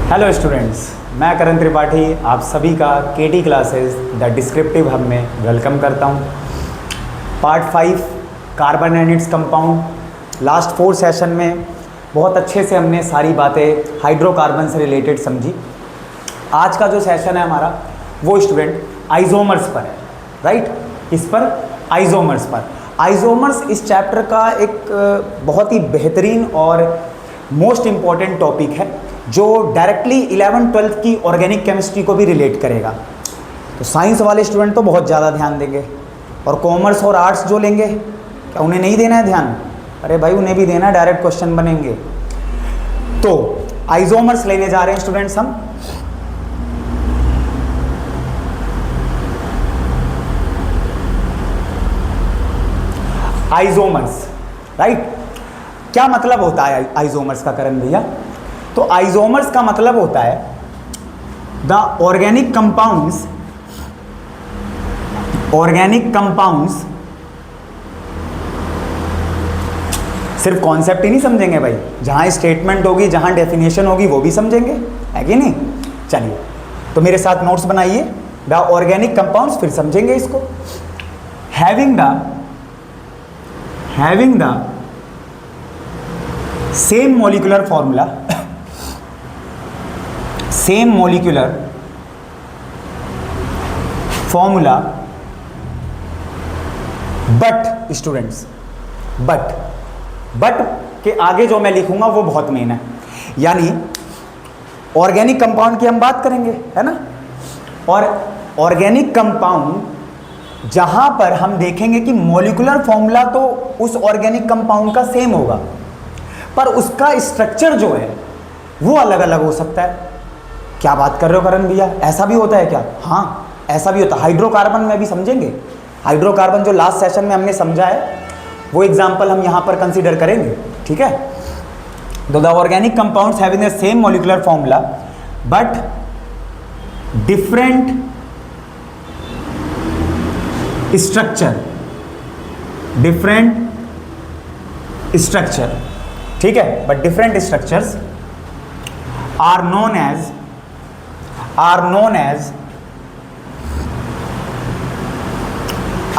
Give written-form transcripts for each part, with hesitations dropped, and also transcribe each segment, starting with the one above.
Hello students, मैं करण त्रिपाठी आप सभी का केटी क्लासेस द डिस्क्रिप्टिव हब में वेलकम करता हूं। Part 5 carbon and its compound. Last 4 session में बहुत अच्छे से हमने सारी बातें हाइड्रोकार्बन से रिलेटेड समझी। आज का जो सेशन है हमारा वो स्टूडेंट आइसोमर्स पर है, राइट। इस पर आइसोमर्स पर आइसोमर्स इस चैप्टर का एक बहुत ही बेहतरीन और मोस्ट इम्पॉर्टेंट टॉपिक है जो डायरेक्टली 11th-12th की ऑर्गेनिक केमिस्ट्री को भी रिलेट करेगा। तो साइंस वाले स्टूडेंट तो बहुत ज़्यादा ध्यान देंगे, और कॉमर्स और आर्ट्स जो लेंगे क्या उन्हें नहीं देना है ध्यान? अरे भाई उन्हें भी देना है, डायरेक्ट क्वेश्चन बनेंगे। तो आइसोमर्स लेने जा रहे हैं स्टूडेंट्स हम। Isomers, right. क्या मतलब होता है आइसोमर्स का करण भैया? तो आइसोमर्स का मतलब होता है द ऑर्गेनिक कंपाउंड्स। सिर्फ कॉन्सेप्ट ही नहीं समझेंगे भाई, जहां स्टेटमेंट होगी, जहां डेफिनेशन होगी वो भी समझेंगे, है कि नहीं? चलिए तो मेरे साथ नोट्स बनाइए। द ऑर्गेनिक कंपाउंड्स, फिर समझेंगे इसको। Having the same molecular formula, but students, but के आगे जो मैं लिखूंगा वो बहुत मेन है। यानी ऑर्गेनिक कंपाउंड की हम बात करेंगे, है ना। और ऑर्गेनिक कंपाउंड जहां पर हम देखेंगे कि मॉलिक्यूलर फॉर्मूला तो उस ऑर्गेनिक कंपाउंड का सेम होगा, पर उसका स्ट्रक्चर जो है वो अलग अलग हो सकता है। क्या बात कर रहे हो करण भैया, ऐसा भी होता है क्या? हाँ, ऐसा भी होता है। हाइड्रोकार्बन में भी समझेंगे। हाइड्रोकार्बन जो लास्ट सेशन में हमने समझा है वो एग्जांपल हम यहां पर कंसीडर करेंगे, ठीक है। तो the organic compounds having the same molecular formula but different structure, ठीक है। But different structures are known as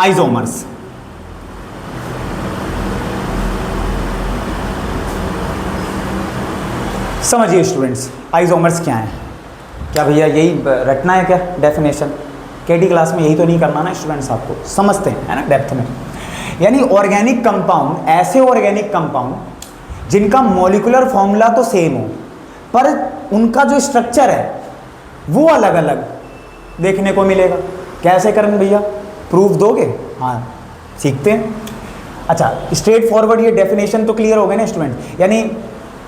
isomers. समझिए स्टूडेंट्स, आइसोमर्स क्या है? क्या भैया यही रटना है क्या डेफिनेशन? केटी क्लास में यही तो नहीं करना ना स्टूडेंट्स, आपको समझते हैं, है ना, डेप्थ में। यानी ऑर्गेनिक कंपाउंड, ऐसे ऑर्गेनिक कंपाउंड जिनका मॉलिक्यूलर फॉर्मूला तो सेम हो, पर उनका जो स्ट्रक्चर है वो अलग अलग देखने को मिलेगा। कैसे करेंगे भैया, प्रूफ दोगे? हाँ, सीखते हैं। अच्छा, स्ट्रेट फॉरवर्ड ये डेफिनेशन तो क्लियर हो गए ना स्टूडेंट। यानी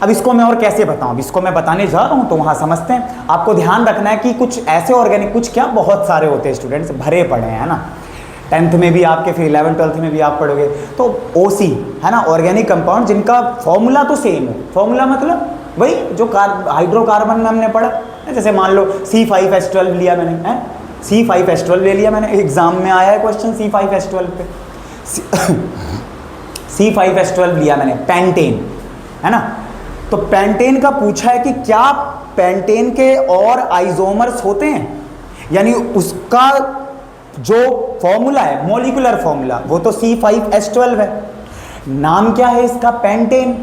अब इसको मैं और कैसे बताऊं? अब इसको मैं बताने जा रहा हूं तो वहां समझते हैं। आपको ध्यान रखना है कि कुछ ऐसे ऑर्गेनिक, कुछ क्या बहुत सारे होते हैं स्टूडेंट्स, भरे पड़े हैं, है ना। 10th में भी आपके, फिर 11th-12th में भी आप पढ़ोगे। तो OC है ना, ऑर्गेनिक कंपाउंड जिनका फॉर्मूला तो सेम हो। फॉर्मूला मतलब वही जो हाइड्रोकार्बन में हमने पढ़ा। जैसे मान लो C5H12 लिया मैंने, C5H12 ले लिया मैंने, एग्जाम में आया है क्वेश्चन C5H12 पे। C5H12 लिया मैंने, पेंटेन, है ना। तो पेंटेन का पूछा है कि क्या पेंटेन के और आइसोमर्स होते हैं? यानी उसका जो फॉर्मूला है, मॉलिक्यूलर फॉर्मूला, वो तो C5H12 है। नाम क्या है इसका? पेंटेन।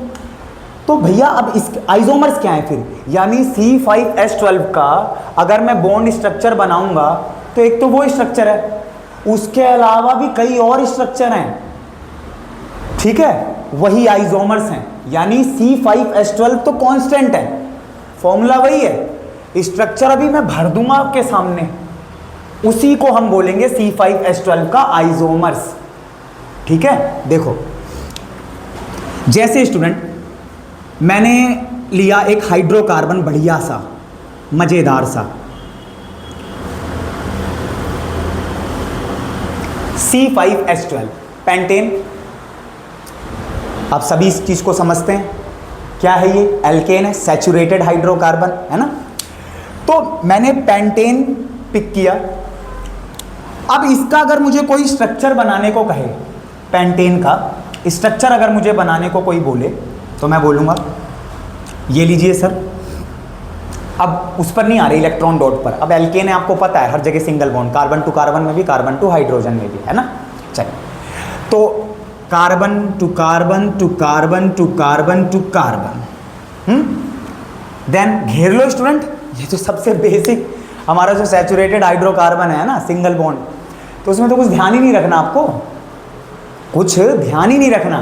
तो भैया अब इस आइसोमर्स क्या है फिर? यानी C5H12 का अगर मैं बॉन्ड स्ट्रक्चर बनाऊंगा तो एक तो वो स्ट्रक्चर है, उसके अलावा भी कई और स्ट्रक्चर हैं, ठीक है, वही आइसोमर्स हैं। यानी C5H12 तो कांस्टेंट है, फॉर्मूला वही है, स्ट्रक्चर अभी मैं भर दूंगा आपके सामने, उसी को हम बोलेंगे C5H12 का आइसोमर्स, ठीक है। देखो, जैसे स्टूडेंट मैंने लिया एक हाइड्रोकार्बन बढ़िया सा, मजेदार सा, C5H12 पेंटेन। आप सभी इस चीज को समझते हैं, क्या है ये? एल्केन है, सैचुरेटेड हाइड्रोकार्बन, है ना। तो मैंने पेंटेन पिक किया। अब इसका अगर मुझे कोई स्ट्रक्चर बनाने को कहे, पेंटेन का स्ट्रक्चर अगर मुझे बनाने को कोई बोले तो मैं बोलूँगा ये लीजिए सर, अब उस पर नहीं आ रही इलेक्ट्रॉन डॉट पर। अब एल्केन है, आपको पता है हर जगह single bond, carbon to carbon में भी, कार्बन टू हाइड्रोजन में भी, है ना। चलिए, तो carbon to carbon to carbon to carbon to carbon, then घेर लो स्टूडेंट, ये तो सबसे बेसिक हमारा जो सैचुरेटेड हाइड्रोकार्बन है ना, सिंगल बॉन्ड, तो उसमें तो कुछ ध्यान ही नहीं रखना आपको, कुछ ध्यान ही नहीं रखना।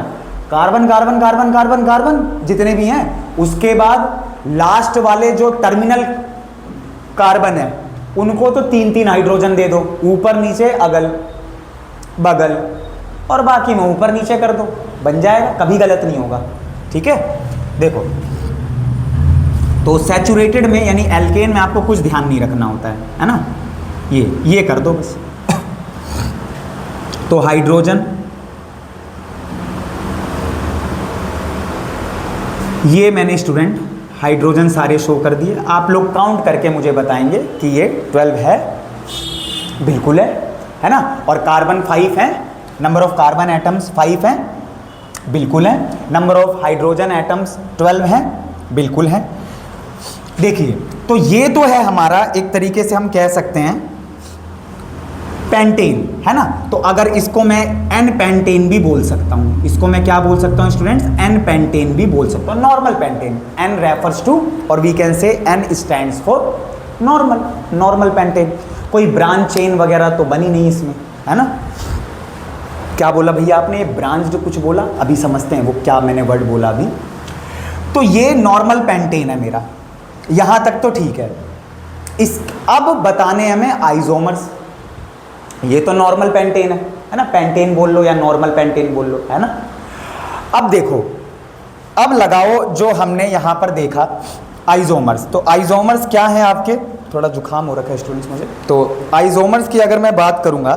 Carbon carbon carbon carbon carbon जितने भी हैं, उसके बाद लास्ट वाले जो टर्मिनल कार्बन है उनको तो 3-3 हाइड्रोजन दे दो, ऊपर नीचे अगल बगल, और बाकी में ऊपर नीचे कर दो, बन जाएगा, कभी गलत नहीं होगा। ठीक है, देखो तो सैचुरेटेड में यानी एल्केन में आपको कुछ ध्यान नहीं रखना होता है ना, ये कर दो बस। तो हाइड्रोजन, ये मैंने स्टूडेंट हाइड्रोजन सारे शो कर दिए। आप लोग काउंट करके मुझे बताएंगे कि ये 12 है, बिल्कुल है ना। और कार्बन 5 है, नंबर ऑफ कार्बन एटम्स 5 हैं, बिल्कुल है। नंबर ऑफ हाइड्रोजन एटम्स 12 हैं, बिल्कुल है। देखिए, तो ये तो है हमारा एक तरीके से हम कह सकते हैं पेंटेन, है ना। तो अगर इसको मैं एन पेंटेन भी बोल सकता हूँ, इसको मैं क्या बोल सकता हूँ स्टूडेंट्स, एन पेंटेन भी बोल सकता हूँ, normal pentane. N refers to, और we can say N stands for normal pentane. कोई ब्रांच चेन वगैरह तो बनी नहीं इसमें, है ना। क्या बोला भैया आपने, ब्रांच जो कुछ बोला, अभी समझते हैं वो क्या मैंने वर्ड बोला अभी। तो ये नॉर्मल पेंटेन है मेरा, यहाँ तक तो ठीक है। इस अब बताने हमें आइसोमर्स, ये तो नॉर्मल पेंटेन है ना, पेंटेन बोल लो या नॉर्मल पेंटेन बोल लो, है ना। अब देखो, अब लगाओ जो हमने यहाँ पर देखा आइसोमर्स। तो आइसोमर्स क्या है आपके, थोड़ा जुकाम हो रखा है स्टूडेंट्स मुझे। तो आइसोमर्स की अगर मैं बात करूँगा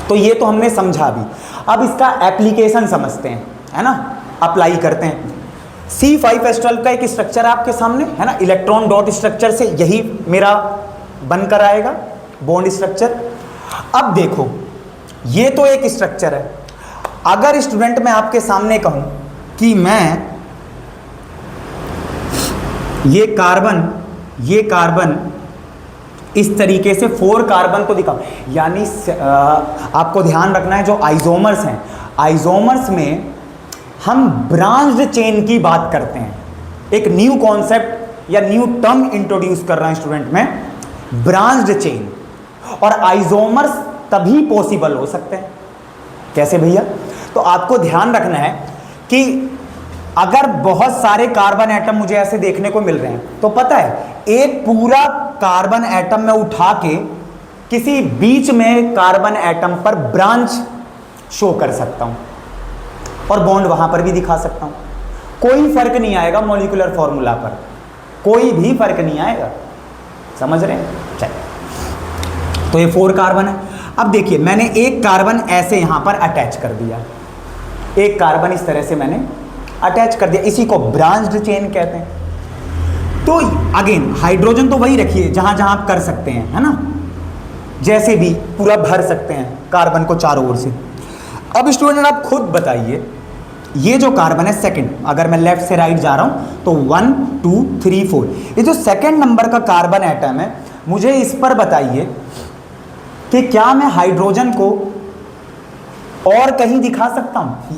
तो ये तो हमने समझा अभी। अब इसका एप्लीकेशन समझते हैं, है ना, अप्लाई करते हैं। C5H12 का एक स्ट्रक्चर आपके सामने है ना, इलेक्ट्रॉन डॉट स्ट्रक्चर से यही मेरा बनकर आएगा बॉन्ड स्ट्रक्चर। अब देखो, ये तो एक स्ट्रक्चर है। अगर स्टूडेंट मैं आपके सामने कहूं कि मैं ये कार्बन इस तरीके से 4 कार्बन को दिखाऊं, यानी आपको ध्यान रखना है जो आइसोमर्स हैं, आइसोमर्स में हम ब्रांच्ड चेन की बात करते हैं। एक न्यू कॉन्सेप्ट या न्यू टर्म इंट्रोड्यूस कर रहा है स्टूडेंट में, ब्रांच्ड चेन। और आइसोमर्स तभी पॉसिबल हो सकते हैं। कैसे भैया, तो आपको ध्यान रखना है कि अगर बहुत सारे कार्बन एटम मुझे ऐसे देखने को मिल रहे हैं, तो पता है एक पूरा कार्बन एटम में उठा के किसी बीच में कार्बन एटम पर ब्रांच शो कर सकता हूं और बॉन्ड वहां पर भी दिखा सकता हूं। कोई फर्क नहीं आएगा मॉलिक्यूलर फॉर्मूला पर, कोई भी फर्क नहीं आएगा, समझ रहे हैं। चलिए, तो ये 4 कार्बन है। अब देखिए, मैंने एक कार्बन ऐसे यहां पर अटैच कर दिया, एक कार्बन इस तरह से मैंने अटैच कर दिया, इसी को ब्रांच्ड चेन कहते हैं। तो अगेन हाइड्रोजन तो वही रखिए जहां जहां आप कर सकते हैं, है ना, जैसे भी पूरा भर सकते हैं कार्बन को चारों ओर से। अब स्टूडेंट आप खुद बताइए, ये जो कार्बन है सेकंड, अगर मैं लेफ्ट से राइट जा रहा हूं तो 1 2 3 4, ये जो सेकंड नंबर का कार्बन एटम है, मुझे इस पर बताइए कि क्या मैं हाइड्रोजन को और कहीं दिखा सकता हूं।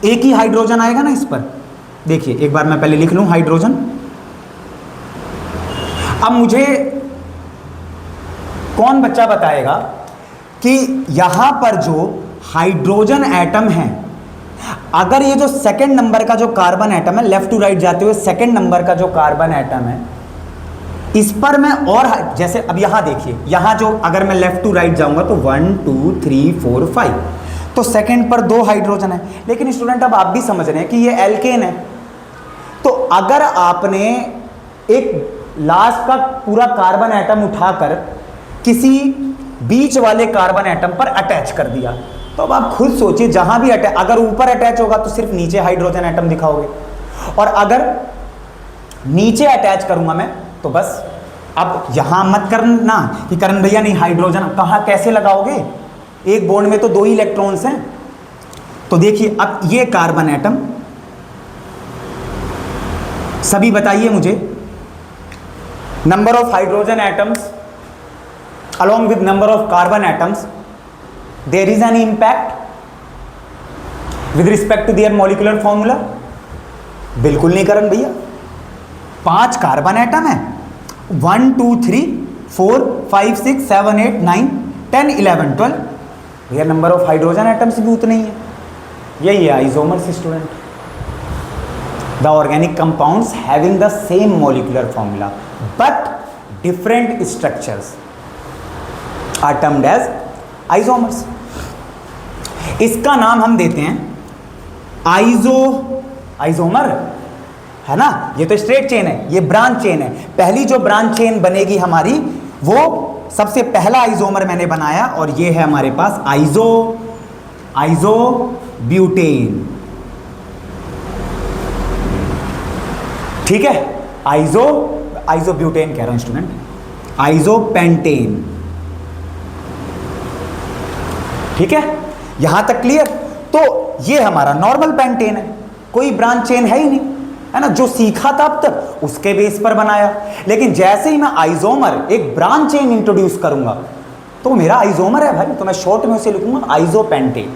एक ही हाइड्रोजन आएगा ना इस पर। देखिए, एक बार मैं पहले लिख लूं हाइड्रोजन। अब मुझे कौन बच्चा बताएगा कि यहां पर जो हाइड्रोजन एटम है, अगर ये जो सेकंड नंबर का जो कार्बन एटम है, लेफ्ट टू राइट जाते हुए सेकंड नंबर का जो कार्बन एटम है, इस पर मैं और जैसे अब यहां देखिए, यहां जो अगर मैं लेफ्ट टू राइट जाऊंगा तो 1 2 3 4 5, तो सेकंड पर 2 हाइड्रोजन है। लेकिन स्टूडेंट अब आप भी समझ रहे हैं कि ये एल्केन है। तो अगर आपने एक लास्ट का पूरा कार्बन एटम उठाकर किसी बीच वाले कार्बन एटम पर अटैच कर दिया, तो अब आप खुद सोचिए, जहां भी अटैच, अगर ऊपर अटैच होगा तो सिर्फ नीचे हाइड्रोजन एटम दिखाओगे, और अगर नीचे अटैच करूंगा मैं तो बस। अब यहां मत करना कि करण भैया नहीं हाइड्रोजन कहां कैसे लगाओगे, एक बॉन्ड में तो 2 ही इलेक्ट्रॉन्स हैं। तो देखिए, अब ये कार्बन एटम, सभी बताइए मुझे number of hydrogen atoms along with number of carbon atoms, there is an impact with respect to their molecular formula? बिल्कुल नहीं करण भैया। 5 कार्बन एटम है, 1 2 3 4 5 6 7 8 9 10 11 12, भैया नंबर ऑफ हाइड्रोजन एटम्स भी उतने ही है। यही है isomers student, the organic compounds having the same molecular formula but different structures are termed as isomers. इसका नाम हम देते हैं आइसोमर, है ना। ये तो स्ट्रेट चेन है, ये ब्रांच चेन है। पहली जो ब्रांच चेन बनेगी हमारी, वो सबसे पहला आइसोमर मैंने बनाया, और ये है हमारे पास आइसोब्यूटेन। ठीक है, आइसोब्यूटेन कह रहा हूं स्टूडेंट, आइसोपेंटेन। ठीक है, यहां तक क्लियर। तो ये हमारा नॉर्मल पेंटेन है, कोई ब्रांच चेन है ही नहीं, है ना। जो सीखा था अब तक उसके बेस पर बनाया, लेकिन जैसे ही मैं आइसोमर एक ब्रांच चेन इंट्रोड्यूस करूंगा तो मेरा आइसोमर है भाई, तो मैं शॉर्ट में उसे लिखूंगा आइसोपेंटेन।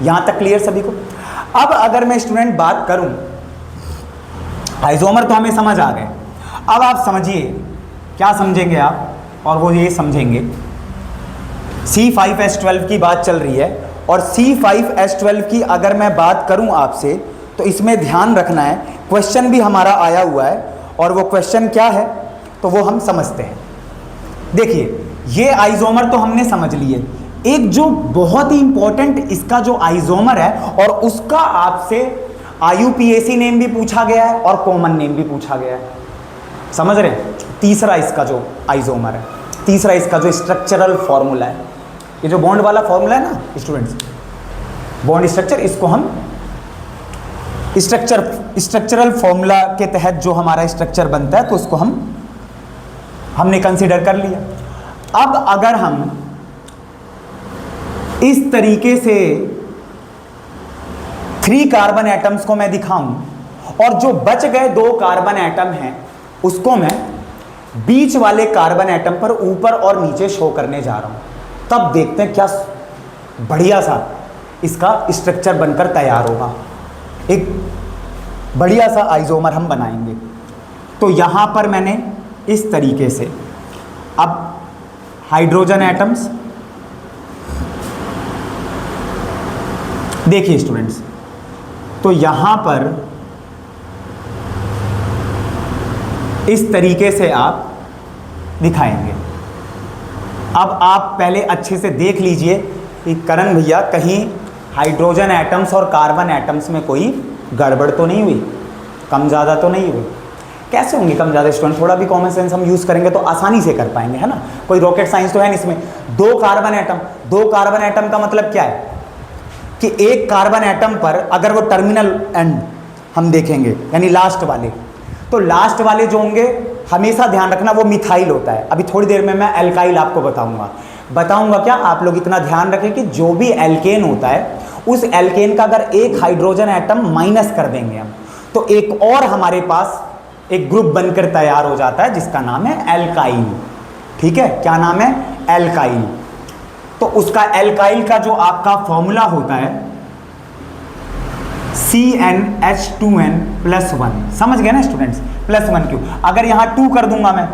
यहां तक क्लियर सभी को। अब अगर मैं स्टूडेंट बात करूं, आइसोमर तो हमें समझ आ गए। अब आप समझिए, क्या समझेंगे आप, और वो ये समझेंगे C5H12 की बात चल रही है, और C5H12 की अगर मैं बात करूं आपसे, तो इसमें ध्यान रखना है, क्वेश्चन भी हमारा आया हुआ है, और वो क्वेश्चन क्या है तो वो हम समझते हैं। देखिए, ये आइसोमर तो हमने समझ लिए। एक जो बहुत ही इंपॉर्टेंट इसका जो आइसोमर है, और उसका आपसे IUPAC नेम भी पूछा गया है और कॉमन नेम भी पूछा गया है, समझ रहे। तीसरा इसका जो आइसोमर है, तीसरा इसका जो स्ट्रक्चरल फॉर्मूला है, ये जो बॉन्ड वाला फॉर्मूला है ना स्टूडेंट्स, बॉन्ड स्ट्रक्चर, इसको हम स्ट्रक्चरल फॉर्मूला के तहत जो हमारा स्ट्रक्चर बनता है, तो उसको हमने कंसीडर कर लिया। अब अगर हम इस तरीके से 3 कार्बन एटम्स को मैं दिखाऊं, और जो बच गए 2 कार्बन एटम हैं उसको मैं बीच वाले कार्बन एटम पर ऊपर और नीचे शो करने जा रहा हूं, तब देखते हैं क्या बढ़िया सा इसका स्ट्रक्चर बनकर तैयार होगा। एक बढ़िया सा आइसोमर हम बनाएंगे। तो यहां पर मैंने इस तरीके से, अब हाइड्रोजन एटम्स देखिए स्टूडेंट्स, तो यहां पर इस तरीके से आप दिखाएंगे। अब आप पहले अच्छे से देख लीजिए कि करण भैया कहीं हाइड्रोजन एटम्स और कार्बन एटम्स में कोई गड़बड़ तो नहीं हुई, कम ज़्यादा तो नहीं हुई। कैसे होंगे कम ज़्यादा स्टूडेंट, थोड़ा भी कॉमन सेंस हम यूज़ करेंगे तो आसानी से कर पाएंगे, है ना। कोई रॉकेट साइंस तो है नहीं इसमें। 2 कार्बन एटम का मतलब क्या है कि एक कार्बन एटम पर अगर वो टर्मिनल एंड हम देखेंगे, यानी लास्ट वाले, तो लास्ट वाले जो होंगे हमेशा ध्यान रखना वो मिथाइल होता है। अभी थोड़ी देर में मैं एल्काइल आपको बताऊंगा क्या, आप लोग इतना ध्यान रखें कि जो भी एल्केन होता है, उस एल्केन का अगर एक हाइड्रोजन एटम माइनस कर देंगे हम, तो एक और हमारे पास एक ग्रुप बनकर तैयार हो जाता है जिसका नाम है एल्काइल। ठीक है, क्या नाम है, एल्काइल। तो उसका एल्काइल का जो आपका फॉर्मूला होता है CnH2n+1, समझ गए ना स्टूडेंट्स, +1 क्यों। अगर यहाँ 2 कर दूंगा मैं,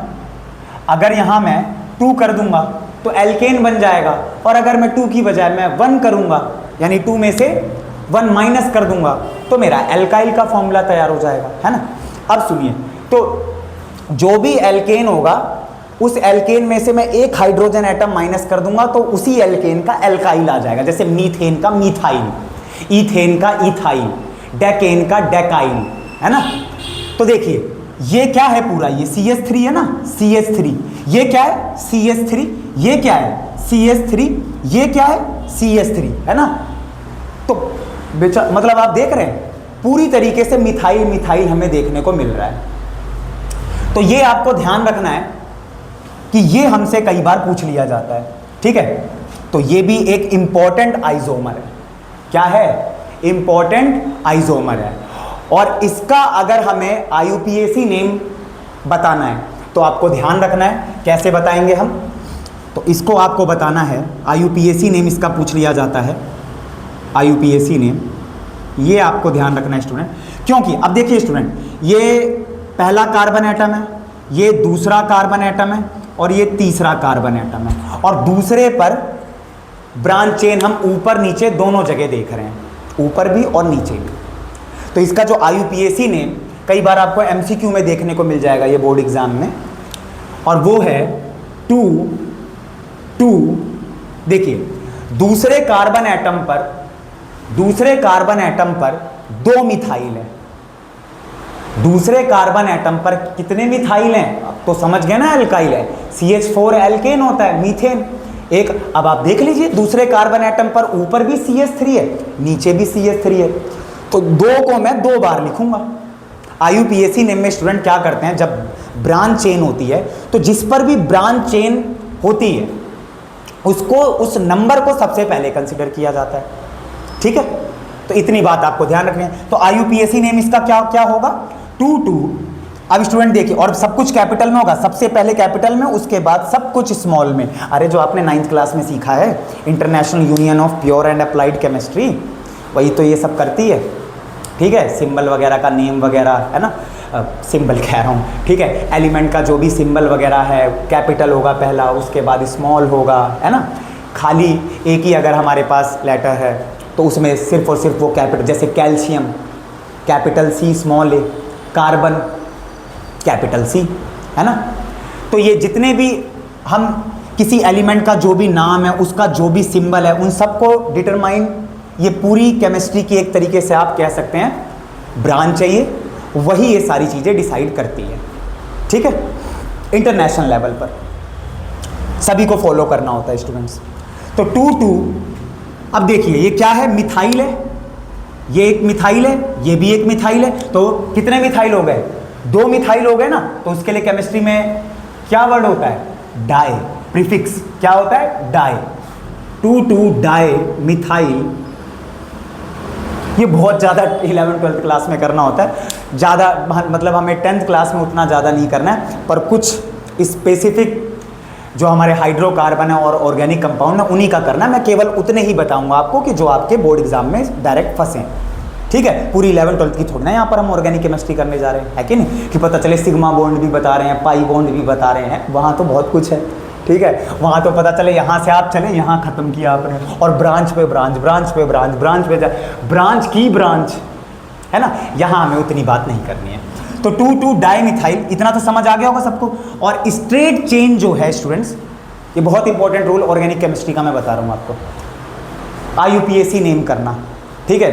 अगर यहाँ मैं 2 कर दूंगा तो एल्केन बन जाएगा, और अगर मैं 2 की बजाय मैं 1 करूंगा, यानी 2 में से 1 माइनस कर दूंगा, तो मेरा एल्काइल का फॉर्मूला तैयार हो जाएगा, है ना। अब सुनिए, तो जो भी एल्केन होगा, उस एल्केन में से मैं एक हाइड्रोजन एटम माइनस कर दूंगा तो उसी एल्केन का एल्काइल आ जाएगा। जैसे मीथेन का मिथाइल, ईथेन का इथाइल, डेकेन का डेकाइल, है ना। तो देखिए ये क्या है पूरा, ये CH3 है ना, CH3, ये क्या है CH3, ये क्या है CH3, ये क्या है CH3, है ना। तो मतलब आप देख रहे हैं पूरी तरीके से मिथाइल मिथाइल हमें देखने को मिल रहा है। तो ये आपको ध्यान रखना है कि ये हमसे कई बार पूछ लिया जाता है, ठीक है। तो ये भी एक इंपॉर्टेंट आइसोमर है। क्या है, इंपॉर्टेंट आइसोमर है। और इसका अगर हमें IUPAC नेम बताना है, तो आपको ध्यान रखना है, कैसे बताएंगे हम, तो इसको आपको बताना है, IUPAC नेम इसका पूछ लिया जाता है, IUPAC नेम, ये आपको ध्यान रखना है स्टूडेंट, क्योंकि अब देखिए स्टूडेंट, ये पहला कार्बन एटम है, ये दूसरा कार्बन एटम है और ये तीसरा कार्बन एटम है, और दूसरे पर ब्रांच चेन हम ऊपर नीचे दोनों जगह देख रहे हैं, ऊपर भी और नीचे भी। तो इसका जो IUPAC नेम कई बार आपको MCQ में देखने को मिल जाएगा ये बोर्ड एग्जाम में, और वो है 2 देखिए दूसरे कार्बन एटम पर 2 मिथाइल है, दूसरे कार्बन एटम पर कितने मिथाइल हैं, अब तो समझ गए ना, एल्काइल है, CH4 एल्केन होता है, मीथेन एक। अब आप देख लीजिए दूसरे कार्बन एटम पर ऊपर भी CH3 है, नीचे भी CH3 है, तो 2 को मैं 2 बार लिखूंगा। IUPAC नेम में स्टूडेंट क्या करते हैं, जब ब्रांच चेन होती है तो जिस पर भी ब्रांच चेन होती है उसको, उस नंबर को सबसे पहले कंसीडर किया जाता है, ठीक है। तो इतनी बात आपको ध्यान रखनी है। तो IUPAC नेम इसका क्या क्या होगा, 2। अब स्टूडेंट देखिए, और सब कुछ कैपिटल में होगा, सबसे पहले कैपिटल में, उसके बाद सब कुछ स्मॉल में। अरे जो आपने 9th क्लास में सीखा है, international union of pure and applied chemistry, वही तो ये सब करती है, ठीक है। सिंबल वगैरह का नेम वगैरह है ना, सिंबल कह रहा हूँ, ठीक है, एलिमेंट का जो भी सिंबल वगैरह है, कैपिटल होगा पहला, उसके बाद स्मॉल होगा, है ना। खाली एक ही अगर हमारे पास लेटर है तो उसमें सिर्फ और सिर्फ वो कैपिटल, जैसे calcium capital C small a, carbon capital C, है ना। तो ये जितने भी हम किसी एलिमेंट का जो भी नाम है, उसका जो भी सिंबल है, उन सबको डिटरमाइन, ये पूरी केमिस्ट्री की एक तरीके से आप कह सकते हैं ब्रांच है, ये वही ये सारी चीज़ें डिसाइड करती है, ठीक है। इंटरनेशनल लेवल पर सभी को फॉलो करना होता है स्टूडेंट्स। तो 2 अब देखिए ये क्या है, मिथाइल है, ये एक मिथाइल है, ये भी एक मिथाइल है, तो कितने मिथाइल हो गए, 2 मिथाइल हो गए ना। तो उसके लिए केमिस्ट्री में क्या वर्ड होता है, डाई, प्रीफिक्स क्या होता है, डाई, 2 डाई मिथाइल। ये बहुत ज़्यादा 11th-12th क्लास में करना होता है, ज़्यादा मतलब हमें 10th क्लास में उतना ज़्यादा नहीं करना है, पर कुछ स्पेसिफिक जो हमारे हाइड्रोकार्बन है और ऑर्गेनिक कंपाउंड है उन्हीं का करना है। मैं केवल उतने ही बताऊंगा आपको कि जो आपके बोर्ड एग्जाम में डायरेक्ट फंसे, ठीक है। पूरी 11th-12th की थोड़ी ना यहाँ पर हम ऑर्गेनिक केमिस्ट्री करने जा रहे हैं, है कि नहीं, कि पता चले सिग्मा बॉन्ड भी बता रहे हैं, पाई बॉन्ड भी बता रहे हैं, वहाँ तो बहुत कुछ है, ठीक है। वहाँ तो पता चले यहाँ से आप चले, यहाँ ख़त्म किया आपने, और ब्रांच पे ब्रांच, ब्रांच पे ब्रांच, ब्रांच पे ब्रांच की ब्रांच, है ना। यहाँ हमें उतनी बात नहीं करनी है। तो 2 डाई मिथाइल, इतना तो समझ आ गया होगा सबको। और स्ट्रेट चेन जो है स्टूडेंट्स, ये बहुत इंपॉर्टेंट रूल ऑर्गेनिक केमिस्ट्री का मैं बता रहा हूँ आपको, IUPAC नेम करना, ठीक है।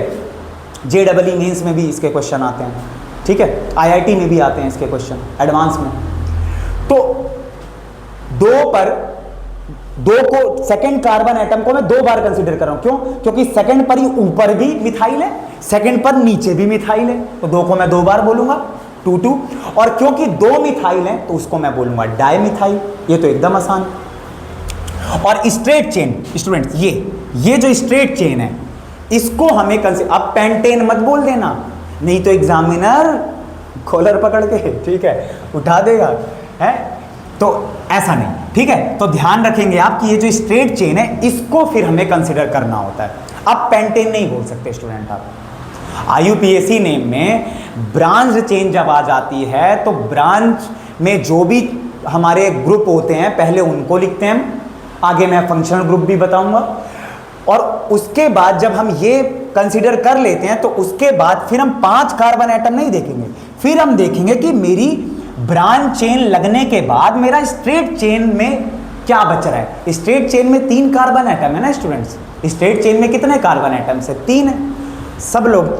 JEE मेंस में भी इसके क्वेश्चन आते हैं, ठीक है, IIT में भी आते हैं इसके क्वेश्चन एडवांस में। तो 2 को, सेकंड कार्बन एटम को मैं 2 बार कंसीडर कर रहा हूं, क्यों, क्योंकि सेकंड पर ही ऊपर भी मिथाइल है, सेकंड पर नीचे भी मिथाइल है, तो 2 को मैं 2 बार बोलूंगा, 2 और क्योंकि 2 मिथाइल है तो उसको मैं बोलूंगा डाई मिथाइल। ये तो एकदम आसान। और स्ट्रेट चेन स्टूडेंट, ये जो स्ट्रेट चेन है इसको हमें अब पेंटेन मत बोल देना, नहीं तो एग्जामिनर कॉलर पकड़ के, ठीक है, उठा देगा, है, तो ऐसा नहीं, ठीक है। तो ध्यान रखेंगे आप कि ये जो स्ट्रेट चेन है इसको फिर हमें कंसिडर करना होता है। अब पेंटेन नहीं बोल सकते स्टूडेंट आप। IUPAC नेम में ब्रांच चेन जब आ जाती है तो ब्रांच में जो भी हमारे ग्रुप होते हैं पहले उनको लिखते हैं हम, आगे मैं फंक्शनल ग्रुप भी बताऊंगा। और उसके बाद जब हम ये कंसीडर कर लेते हैं तो उसके बाद फिर हम 5 कार्बन एटम नहीं देखेंगे, फिर हम देखेंगे कि मेरी ब्रांच चेन लगने के बाद मेरा स्ट्रेट चेन में क्या बच रहा है। स्ट्रेट चेन में 3 कार्बन एटम है ना स्टूडेंट्स, स्ट्रेट चेन में कितने कार्बन एटम्स है, 3 है। सब लोग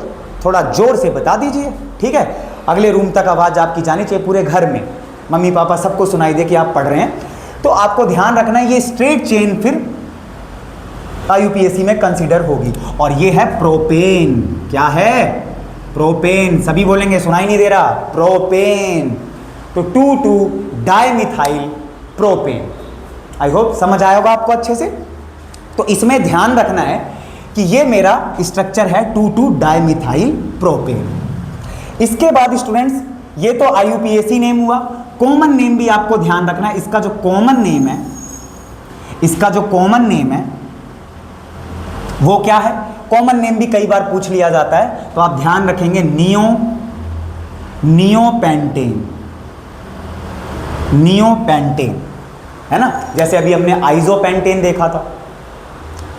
थोड़ा जोर से बता दीजिए, ठीक है। अगले रूम तक आवाज़ आपकी जानी चाहिए, पूरे घर में मम्मी पापा सबको सुनाई दे कि आप पढ़ रहे हैं। तो आपको ध्यान रखना है ये स्ट्रेट चेन फिर IUPAC में कंसीडर होगी। और ये है प्रोपेन, क्या है, प्रोपेन, सभी बोलेंगे, सुनाई नहीं दे रहा, प्रोपेन। तो 2 डाइमिथाइल प्रोपेन। आई होप समझ आया होगा आपको अच्छे से। तो इसमें ध्यान रखना है कि ये मेरा स्ट्रक्चर है 2 डाइमिथाइल प्रोपेन। इसके बाद स्टूडेंट्स ये तो IUPAC नेम हुआ। कॉमन नेम भी आपको ध्यान रखना है। इसका जो कॉमन नेम है, इसका जो कॉमन नेम है वो क्या है? कॉमन नेम भी कई बार पूछ लिया जाता है, तो आप ध्यान रखेंगे नियोपेंटेन, नियोपेंटेन, है ना। जैसे अभी हमने आइसोपेंटेन देखा था,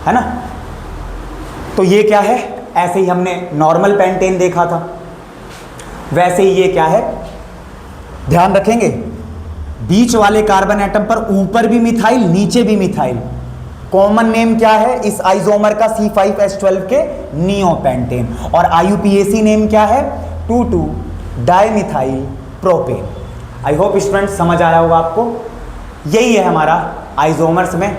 है ना, तो ये क्या है? ऐसे ही हमने नॉर्मल पेंटेन देखा था, वैसे ही ये क्या है, ध्यान रखेंगे, बीच वाले कार्बन एटम पर ऊपर भी मिथाइल नीचे भी मिथाइल। कॉमन नेम क्या है इस आइसोमर का? C5H12 के नियोपेंटेन। और IUPAC नेम क्या है? 2,2 dimethyl propane. I hope students समझ आया होगा आपको। यही है हमारा आइसोमर्स में।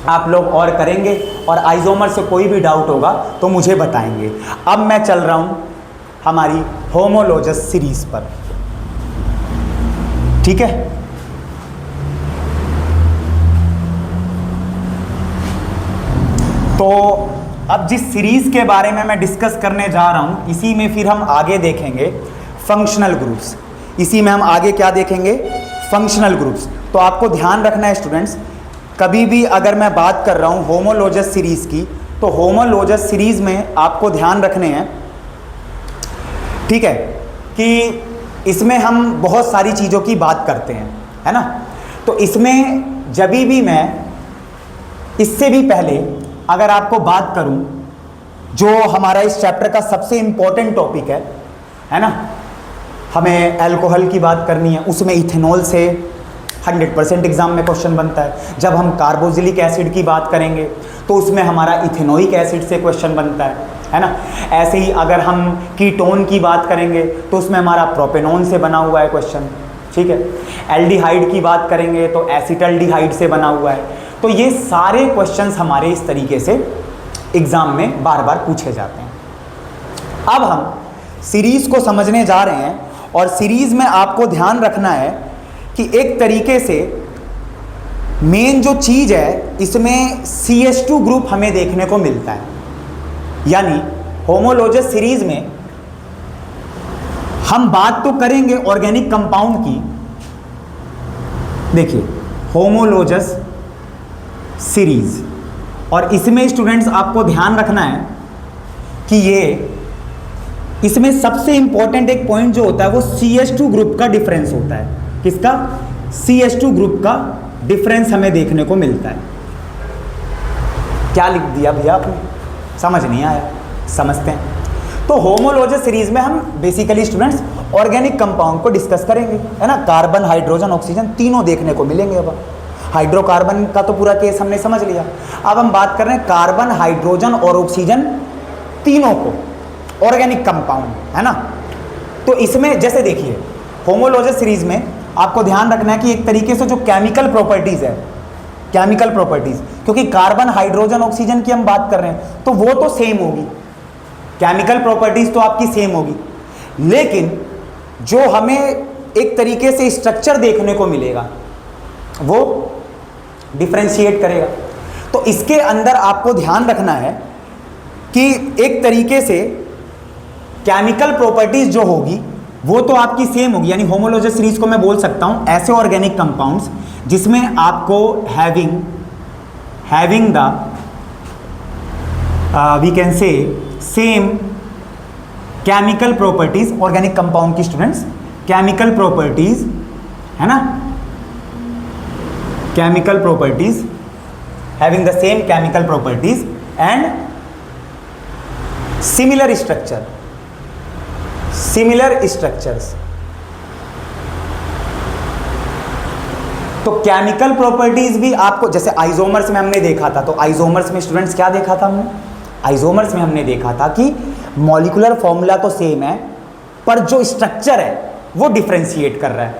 आप लोग और करेंगे, और आइसोमर से कोई भी डाउट होगा तो मुझे बताएंगे। अब मैं चल रहा हूं हमारी होमोलोजस सीरीज पर, ठीक है। तो अब जिस सीरीज के बारे में मैं डिस्कस करने जा रहा हूं, इसी में फिर हम आगे देखेंगे फंक्शनल ग्रुप्स। इसी में हम आगे क्या देखेंगे? Functional groups. तो आपको ध्यान रखना है स्टूडेंट्स, कभी भी अगर मैं बात कर रहा हूं होमोलोजस सीरीज की, तो होमोलोजस सीरीज में आपको ध्यान रखने हैं, ठीक है, कि इसमें हम बहुत सारी चीज़ों की बात करते हैं, है ना। तो इसमें जब भी मैं इससे भी पहले अगर आपको बात करूं, जो हमारा इस चैप्टर का सबसे इंपॉर्टेंट टॉपिक है ना, हमें अल्कोहल की बात करनी है, उसमें इथेनॉल से 100% एग्जाम में क्वेश्चन बनता है। जब हम कार्बोक्सिलिक एसिड की बात करेंगे तो उसमें हमारा इथेनोइक एसिड से क्वेश्चन बनता है ना। ऐसे ही अगर हम कीटोन की बात करेंगे तो उसमें हमारा प्रोपेनॉन से बना हुआ है क्वेश्चन, ठीक है। एल्डिहाइड की बात करेंगे तो एसिटल्डिहाइड से बना हुआ है। तो ये सारे क्वेश्चंस हमारे इस तरीके से एग्जाम में बार बार पूछे जाते हैं। अब हम सीरीज को समझने जा रहे हैं, और सीरीज में आपको ध्यान रखना है कि एक तरीके से मेन जो चीज है इसमें CH2 ग्रुप हमें देखने को मिलता है। यानी होमोलोजस सीरीज में हम बात तो करेंगे ऑर्गेनिक कंपाउंड की। देखिए होमोलोजस सीरीज, और इसमें स्टूडेंट्स आपको ध्यान रखना है कि ये इसमें सबसे इंपॉर्टेंट एक पॉइंट जो होता है वो CH2 ग्रुप का डिफरेंस होता है। किसका? CH2 ग्रुप का डिफरेंस हमें देखने को मिलता है। क्या लिख दिया भैया आपने? समझ नहीं आया, समझते हैं। तो होमोलोजस सीरीज में हम बेसिकली स्टूडेंट्स ऑर्गेनिक कंपाउंड को डिस्कस करेंगे, है ना। कार्बन, हाइड्रोजन, ऑक्सीजन तीनों देखने को मिलेंगे। अब हाइड्रोकार्बन का तो पूरा केस हमने समझ लिया। अब हम बात कर रहे हैं कार्बन, हाइड्रोजन और ऑक्सीजन तीनों को, ऑर्गेनिक कंपाउंड, है ना। तो इसमें जैसे देखिए होमोलोजस सीरीज में आपको ध्यान रखना है कि एक तरीके से जो केमिकल प्रॉपर्टीज है, केमिकल प्रॉपर्टीज, क्योंकि कार्बन, हाइड्रोजन, ऑक्सीजन की हम बात कर रहे हैं तो वो तो सेम होगी, केमिकल प्रॉपर्टीज तो आपकी सेम होगी, लेकिन जो हमें एक तरीके से स्ट्रक्चर देखने को मिलेगा वो डिफरेंशिएट करेगा। तो इसके अंदर आपको ध्यान रखना है कि एक तरीके से केमिकल प्रॉपर्टीज जो होगी वो तो आपकी सेम होगी। यानी होमोलोजस सीरीज को मैं बोल सकता हूं ऐसे ऑर्गेनिक कंपाउंड्स जिसमें आपको having the we can say same chemical properties, organic compound की स्टूडेंट्स केमिकल प्रॉपर्टीज, है ना, chemical properties having the same chemical properties and similar structure, similar structures. तो केमिकल प्रॉपर्टीज भी आपको, जैसे आइसोमर्स में हमने देखा था, तो आइसोमर्स में स्टूडेंट्स क्या देखा था हमने? आइसोमर्स में हमने देखा था कि मॉलिक्यूलर फॉर्मूला तो सेम है पर जो स्ट्रक्चर है वो डिफरेंशिएट कर रहा है।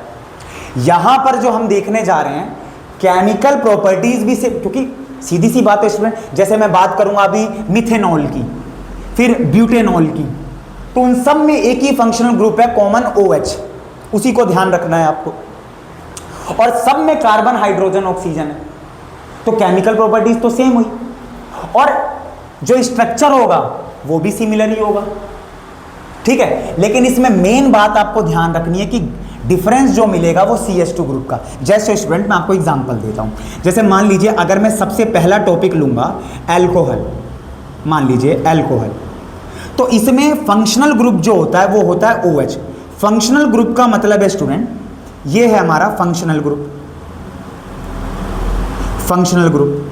यहां पर जो हम देखने जा रहे हैं केमिकल प्रॉपर्टीज भी सेम, क्योंकि सीधी सी बात है स्टूडेंट, जैसे मैं बात करूंगा अभी मिथेनॉल की, फिर ब्यूटेनॉल की, तो उन सब में एक ही फंक्शनल ग्रुप है कॉमन OH, उसी को ध्यान रखना है आपको। और सब में कार्बन, हाइड्रोजन, ऑक्सीजन है, तो केमिकल प्रॉपर्टीज तो सेम हुई और जो स्ट्रक्चर होगा वो भी सिमिलर ही होगा, ठीक है। लेकिन इसमें मेन बात आपको ध्यान रखनी है कि डिफरेंस जो मिलेगा वो CH2 ग्रुप का। जैसे स्टूडेंट मैं आपको एग्जांपल देता हूँ, जैसे मान लीजिए अगर मैं सबसे पहला टॉपिक लूँगा एल्कोहल, मान लीजिए एल्कोहल, तो इसमें फंक्शनल ग्रुप जो होता है वो होता है OH। फंक्शनल ग्रुप का मतलब है स्टूडेंट, ये है हमारा functional group. Functional group,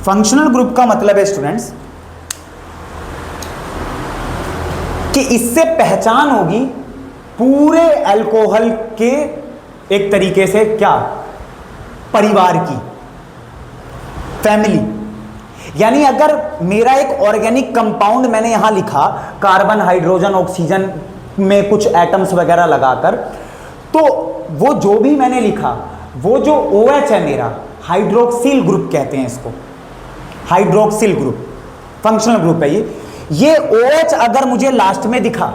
functional group का मतलब है स्टूडेंट्स कि इससे पहचान होगी पूरे अल्कोहल के एक तरीके से क्या, परिवार की, फैमिली। यानी अगर मेरा एक ऑर्गेनिक कंपाउंड मैंने यहां लिखा कार्बन हाइड्रोजन ऑक्सीजन में कुछ एटम्स वगैरह लगाकर, तो वो जो भी मैंने लिखा वो जो OH है मेरा, हाइड्रोक्सिल ग्रुप कहते हैं इसको, हाइड्रोक्सिल ग्रुप, फंक्शनल ग्रुप है ये OH अगर मुझे लास्ट में दिखा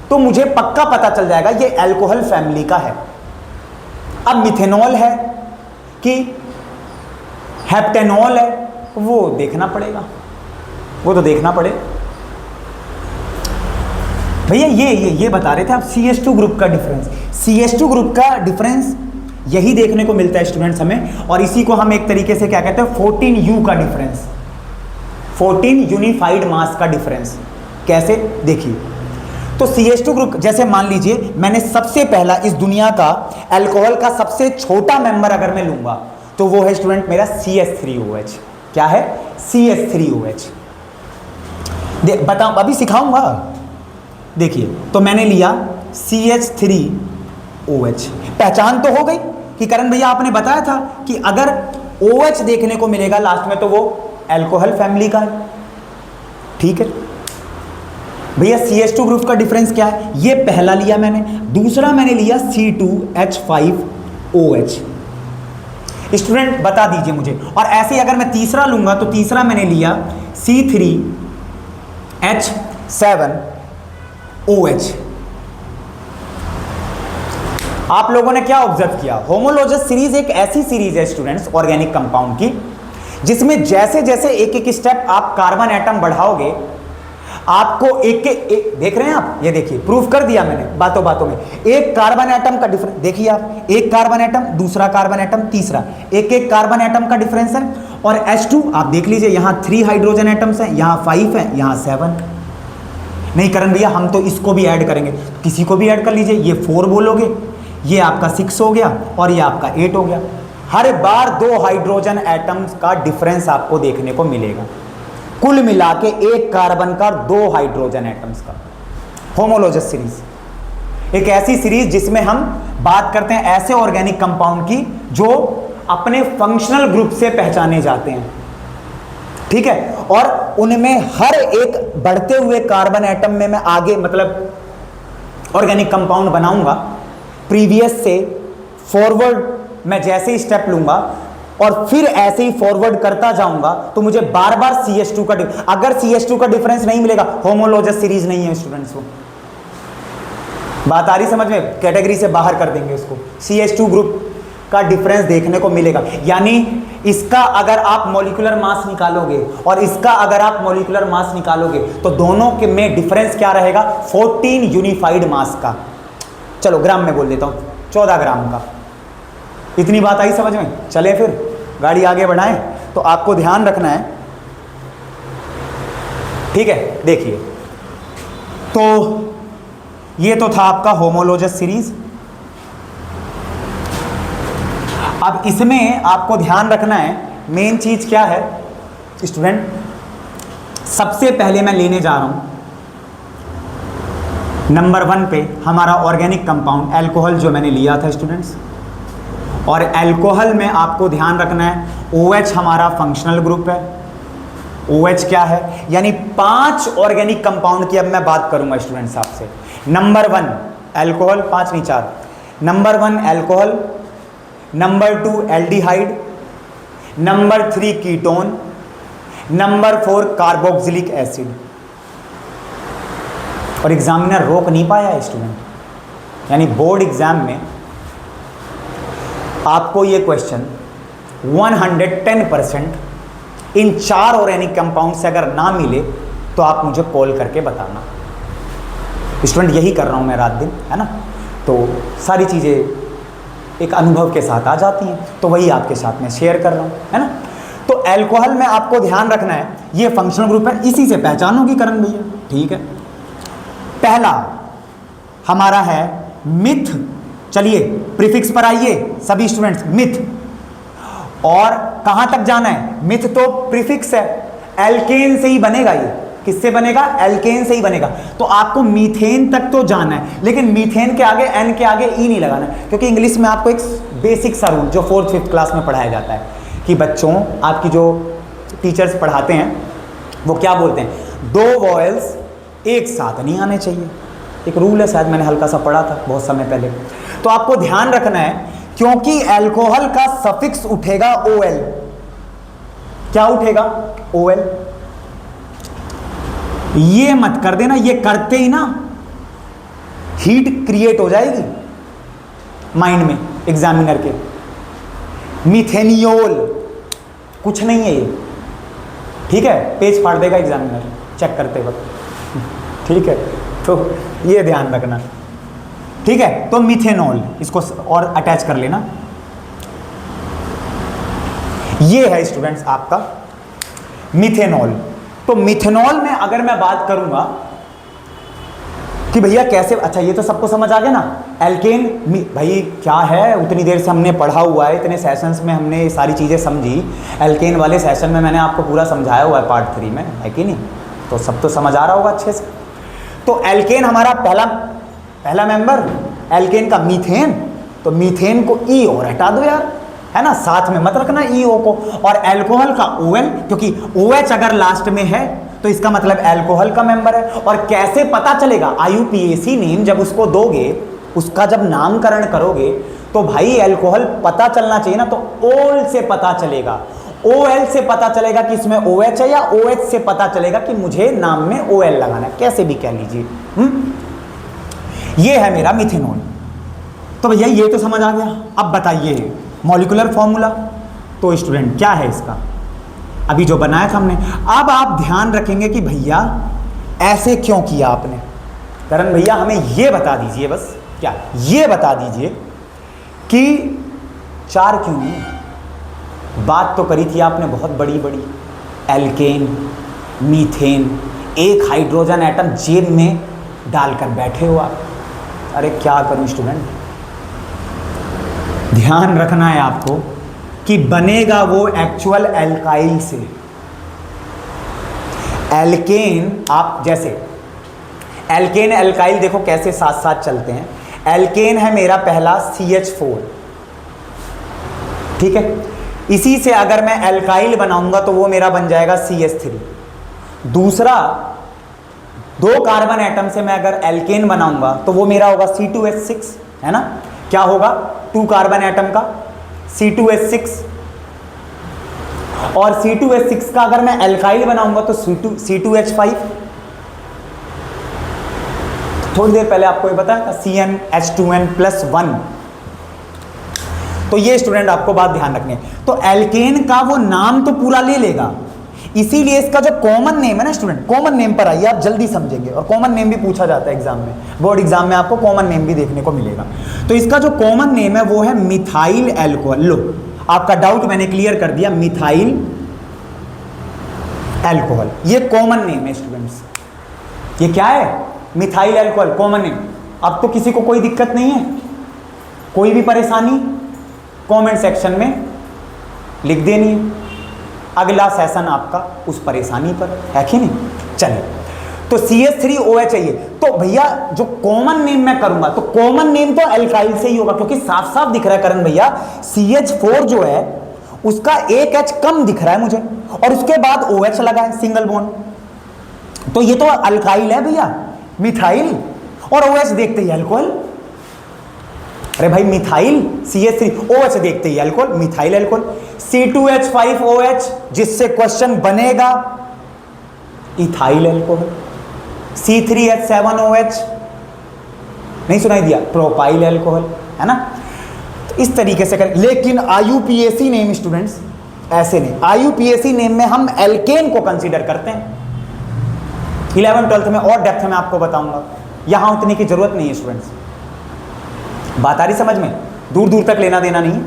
तो मुझे पक्का पता चल जाएगा ये अल्कोहल फैमिली का है। अब मिथेनॉल है कि हेप्टेनॉल है वो देखना पड़ेगा, वो तो देखना पड़ेगा भैया। ये बता रहे थे आप CH2 ग्रुप का डिफरेंस। CH2 ग्रुप का डिफरेंस यही देखने को मिलता है स्टूडेंट्स हमें, और इसी को हम एक तरीके से क्या कहते हैं, 14U का डिफरेंस, 14 यूनिफाइड मास का डिफरेंस। कैसे, देखिए, तो CH2 ग्रुप, जैसे मान लीजिए मैंने सबसे पहला इस दुनिया का अल्कोहल का सबसे छोटा मेंबर अगर मैं लूंगा तो वो है स्टूडेंट मेरा CH3OH। क्या है, CH3OH। बताओ, अभी सिखाऊंगा। देखिए, तो मैंने लिया CH3OH, पहचान तो हो गई कि करण भैया आपने बताया था कि अगर OH देखने को मिलेगा लास्ट में तो वो अल्कोहल फैमिली का है। ठीक है भैया, CH2 ग्रुप का डिफरेंस क्या है, ये पहला लिया मैंने। दूसरा मैंने लिया C2H5OH। स्टूडेंट बता दीजिए मुझे, और ऐसे ही अगर मैं तीसरा लूंगा तो तीसरा मैंने लिया C3H7OH। आप लोगों ने क्या ऑब्जर्व किया, होमोलोजस सीरीज एक ऐसी सीरीज है स्टूडेंट्स ऑर्गेनिक कंपाउंड की, जिसमें जैसे जैसे एक एक स्टेप आप कार्बन एटम बढ़ाओगे, आपको एक देख रहे हैं आप, ये देखिए प्रूफ कर दिया मैंने बातों बातों में। एक कार्बन एटम का डिफरेंस देखिए आप, एक कार्बन एटम, दूसरा कार्बन एटम, तीसरा, एक एक कार्बन एटम का डिफरेंस है। और H2 आप देख लीजिए, यहां 3 हाइड्रोजन एटम्स हैं, यहां 5 हैं, यहां 7। नहीं करण भैया हम तो इसको भी ऐड करेंगे, किसी को भी ऐड कर लीजिए, ये 4 बोलोगे, ये आपका 6 हो गया और ये आपका 8 हो गया। हर बार 2 हाइड्रोजन एटम्स का डिफरेंस आपको देखने को मिलेगा, कुल मिला के एक कार्बन का 2 हाइड्रोजन एटम्स का। होमोलोजस सीरीज एक ऐसी सीरीज जिसमें हम बात करते हैं ऐसे ऑर्गेनिक कंपाउंड की जो अपने फंक्शनल ग्रुप से पहचाने जाते हैं। ठीक है, और उनमें हर एक बढ़ते हुए कार्बन एटम में मैं आगे मतलब ऑर्गेनिक कंपाउंड बनाऊंगा, प्रीवियस से फॉरवर्ड मैं जैसे ही स्टेप लूंगा और फिर ऐसे ही फॉरवर्ड करता जाऊंगा तो मुझे बार बार CH2 का अगर CH2 का डिफरेंस नहीं मिलेगा, होमोलोजस सीरीज नहीं है स्टूडेंट्स। वो बात आ रही समझ में, कैटेगरी से बाहर कर देंगे उसको। CH2 ग्रुप का डिफरेंस देखने को मिलेगा, यानी इसका अगर आप मॉलिक्यूलर मास निकालोगे और इसका अगर आप मॉलिक्यूलर मास निकालोगे तो दोनों के में डिफरेंस क्या रहेगा, 14 यूनिफाइड मास का। चलो ग्राम में बोल देता हूं, 14 ग्राम का। इतनी बात आई समझ में, चले फिर गाड़ी आगे बढ़ाएं। तो आपको ध्यान रखना है, ठीक है। देखिए, तो ये तो था आपका होमोलोजस सीरीज। अब इसमें आपको ध्यान रखना है, मेन चीज क्या है स्टूडेंट, सबसे पहले मैं लेने जा रहा हूं नंबर 1 पे हमारा ऑर्गेनिक कंपाउंड अल्कोहल जो मैंने लिया था स्टूडेंट्स। और अल्कोहल में आपको ध्यान रखना है OH हमारा फंक्शनल ग्रुप है। OH क्या है, यानी 5 ऑर्गेनिक कंपाउंड की अब मैं बात करूंगा स्टूडेंट्स आपसे। नंबर 1 अल्कोहल, 5 नहीं 4। Number 1 alcohol, number 2 aldehyde, number 3 ketone, number 4 carboxylic acid. और एग्जामिनर रोक नहीं पाया स्टूडेंट, यानी बोर्ड एग्जाम में आपको ये क्वेश्चन 110% इन 4 ऑर्गेनिक कंपाउंड से अगर ना मिले तो आप मुझे कॉल करके बताना। स्टूडेंट यही कर रहा हूं मैं रात दिन, है ना। तो सारी चीज़ें एक अनुभव के साथ आ जाती हैं, तो वही आपके साथ में शेयर कर रहा हूँ, है ना। तो अल्कोहल में आपको ध्यान रखना है, ये फंक्शनल ग्रुप है, इसी से पहचानोगी करण भैया, ठीक है। पहला हमारा है मिथ। चलिए प्रीफिक्स पर आइए सभी स्टूडेंट्स, मिथ। और कहां तक जाना है, मिथ तो प्रीफिक्स है, एल्केन से ही बनेगा, ये किससे बनेगा, एल्केन से ही बनेगा। तो आपको मीथेन तक तो जाना है, लेकिन मीथेन के आगे एन के आगे ई नहीं लगाना, क्योंकि इंग्लिश में आपको एक बेसिक सा रूल जो 4th 5th क्लास में पढ़ाया जाता है कि बच्चों, आपकी जो टीचर्स पढ़ाते हैं वो क्या बोलते हैं, 2 वॉयल्स एक साथ नहीं आने चाहिए। एक रूल है, शायद मैंने हल्का सा पढ़ा था बहुत समय पहले। तो आपको ध्यान रखना है, क्योंकि अल्कोहल का सफिक्स उठेगा OL। क्या उठेगा, OL। ये मत कर देना, ये करते ही ना हीट क्रिएट हो जाएगी माइंड में एग्जामिनर के। मिथेनियोल कुछ नहीं है ये, ठीक है, पेज फाड़ देगा एग्जामिनर चेक करते वक्त, ठीक है। तो ये ध्यान रखना, ठीक है। तो मिथेनॉल, इसको और अटैच कर लेना। ये है स्टूडेंट्स आपका मिथेनॉल। तो मिथेनॉल में अगर मैं बात करूंगा कि भैया कैसे, अच्छा ये तो सबको समझ आ गया ना, एल्केन भाई क्या है, उतनी देर से हमने पढ़ा हुआ है, इतने सेशंस में हमने ये सारी चीज़ें समझी। एल्केन वाले सेशन में मैंने आपको पूरा समझाया हुआ है पार्ट 3 में, है कि नहीं, तो सब तो समझ आ रहा होगा अच्छे से। तो एल्केन हमारा पहला मेंबर, एल्केन का मीथेन, तो मीथेन को ई और हटा दो यार, है ना, साथ में मत रखना ई ओ को। और अल्कोहल का OL, क्योंकि OH अगर लास्ट में है तो इसका मतलब अल्कोहल का मेंबर है। और कैसे पता चलेगा, IUPAC नेम जब उसको दोगे, उसका जब नामकरण करोगे, तो भाई अल्कोहल पता चलना चाहिए ना, तो OL से पता चलेगा, OL से पता चलेगा कि इसमें OH है, या OH से पता चलेगा कि मुझे नाम में OL लगाना है, कैसे भी कह लीजिए। ये है मेरा मिथेनॉल। तो भैया ये तो समझ आ गया। अब बताइए मॉलिक्यूलर फॉर्मूला, तो स्टूडेंट क्या है इसका, अभी जो बनाया था हमने। अब आप ध्यान रखेंगे कि भैया ऐसे क्यों किया आपने, करण भैया हमें ये बता दीजिए, बस क्या ये बता दीजिए कि 4 क्यों नहीं। बात तो करी थी आपने बहुत बड़ी बड़ी, एल्केन, मीथेन, एक हाइड्रोजन एटम जेब में डालकर बैठे हो आप। अरे क्या करूं स्टूडेंट, ध्यान रखना है आपको कि बनेगा वो एक्चुअल एल्काइल से। एल्केन, आप जैसे एल्केन एल्काइल देखो कैसे साथ साथ चलते हैं। एल्केन है मेरा पहला CH4, ठीक है। इसी से अगर मैं एल्काइल बनाऊंगा तो वो मेरा बन जाएगा CH3। दूसरा 2 कार्बन एटम से मैं अगर एल्केन बनाऊंगा तो वो मेरा होगा C2H6, है ना। क्या होगा, 2 कार्बन एटम का C2H6, और C2H6 का अगर मैं एल्काइल बनाऊंगा तो C2H5। थोड़ी देर पहले आपको ये बताया था CnH2n+1। तो ये स्टूडेंट आपको बात ध्यान रखनी है। तो एल्केन का वो नाम तो पूरा ले लेगा, इसीलिए इसका जो कॉमन नेम है ना स्टूडेंट, कॉमन नेम पर आइए आप जल्दी समझेंगे, और कॉमन नेम भी पूछा जाता है एग्जाम में, बोर्ड एग्जाम में आपको कॉमन नेम भी देखने को मिलेगा। तो इसका जो कॉमन नेम है वो है मिथाइल अल्कोहल। लो आपका डाउट मैंने क्लियर कर दिया, मिथाइल अल्कोहल ये कॉमन नेम है स्टूडेंट्स। ये क्या है, मिथाइल अल्कोहल कॉमन नेम। अब तो किसी को कोई दिक्कत नहीं है, कोई भी परेशानी कमेंट सेक्शन में लिख देनी है, अगला सेशन आपका उस परेशानी पर है कि नहीं। चलिए, तो CH3OH चाहिए, तो भैया जो कॉमन नेम मैं करूंगा तो कॉमन नेम तो अल्काइल से ही होगा, क्योंकि साफ साफ दिख रहा है करण भैया CH4 जो है उसका एक H कम दिख रहा है मुझे, और उसके बाद OH लगा है सिंगल बॉन्ड, तो ये तो अल्काइल है भैया, मिथाइल, और OH देखते ही अल्कोहल। अरे भाई मिथाइल CH3OH देखते ही अल्कोहल, मिथाइल अल्कोहल। C2H5OH जिससे क्वेश्चन बनेगा इथाइल अल्कोहल। C3H7OH नहीं सुनाई दिया, प्रोपाइल अल्कोहल, है ना। तो इस तरीके से करें, लेकिन IUPAC नेम स्टूडेंट्स ऐसे नहीं। IUPAC नेम में हम एल्केन को कंसीडर करते हैं। 11th 12th में और डेप्थ में आपको बताऊंगा, यहां उतनी की जरूरत नहीं है स्टूडेंट्स। बात आ रही समझ में? दूर दूर तक लेना देना नहीं है,